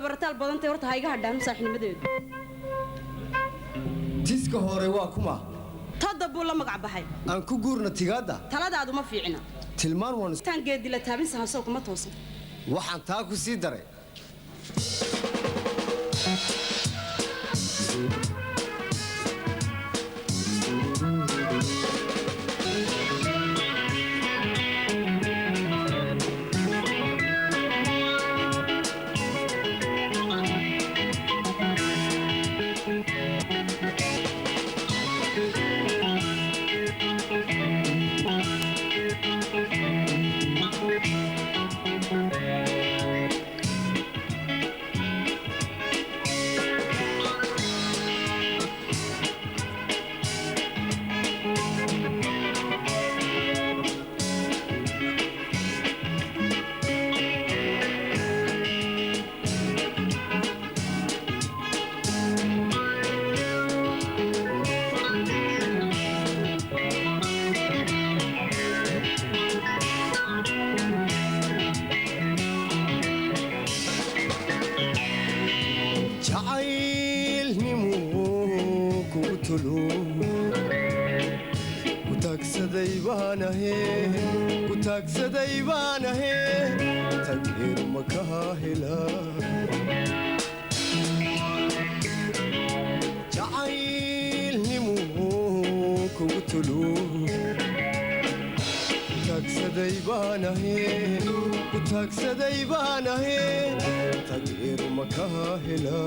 برتال بدنتي horta hayga hadhaan saaxiibnimadeedu tiska hore waa kuma tada buu la magac baxay aan ku guurna tigaada taladaadu ma fiicna tilmaan waan tan geedi la taabin sahanso kuma toosan waxaan taa ku sii daray kutaagsaday baan ahay tagir makaha hela jacaylnimu kugu tulo kutaagsaday baan ahay tagir makaha hela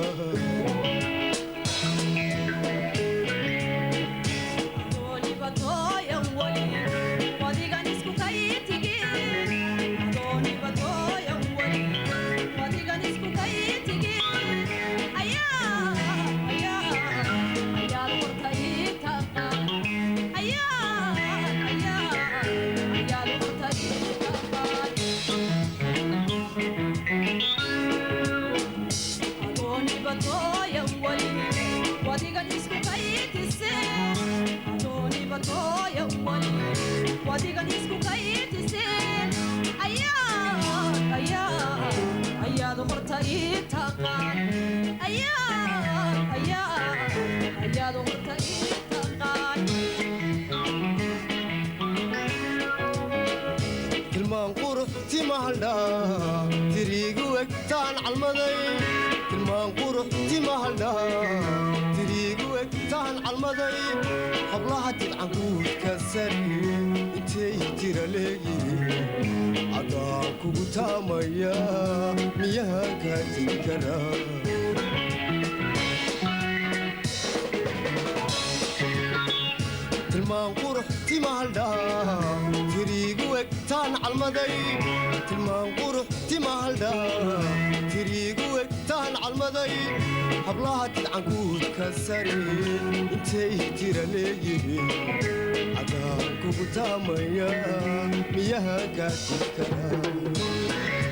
tilmaan quruxti mahaldha tiriigu egtaan calmaday tilmaan quruxti mahaldha tiriigu egtaan calmaday hablaha tidcankuudka sari intay tira leeyihiin adaan kugu taamaya miyahaan kaa tegi karaa tilmaan quruxti mahaldha tiriigu egtaan calmaday tilmaan quruxti mahaldha tiriigu egtaan calmaday hablaha tidcankuudka sari intay tira leeyihiin adaan kugu taamaya miyahaan kaa tegi karaa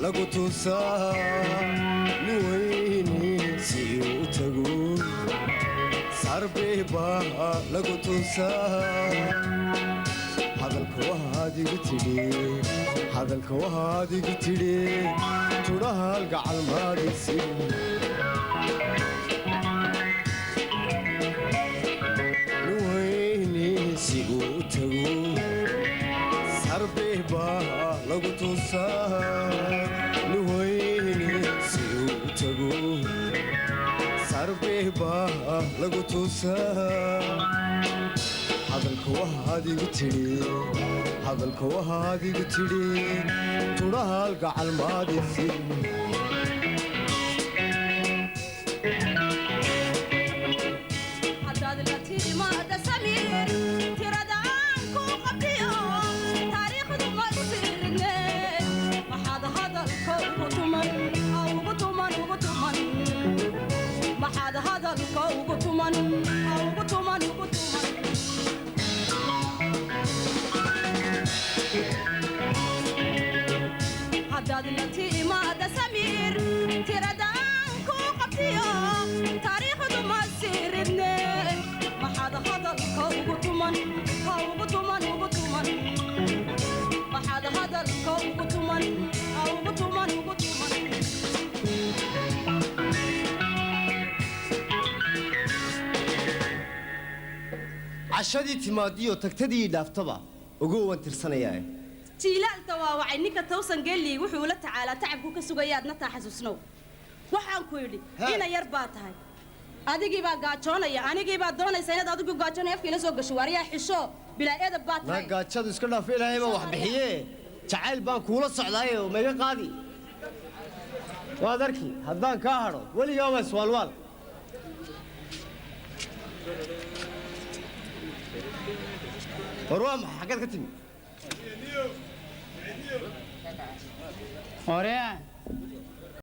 lagu tuusaa nuwayni si u tago sarbee baa lagu tuusaa hadalka waxaad igu tidhi tudhaal gacal maadhisi nuwayni si u tago sarbee baa lagu tuusaa nin weyne si uu u tago sarbih baa lagu tuusaa hadalka waxaad igu tidhi tudhahaal gacalmaadisi عشادي تماديو تكتدي دافتبا ugu wantirsanayaa jiilaalta waa wacay ninka tawsan galii wuxuu la tacaala tacabku ka sugayaadna taa xasuusnow waxaan ku yidhi ina yar baa tahay adigii baa gaajoonaya anigii baa doonaysa inaad adigu gaajoonay afkiina soo gasho wariyaa xisho bilaa edab baa tahay gaajadu iska dhaaf ilaahay baa wax bixiye jacayl baan kuula socdaayo meega qaadi waad arki haddaan kaa hadho weligaa waa iswaalwaal warwaa maxaa xaggeed ka timi Oraya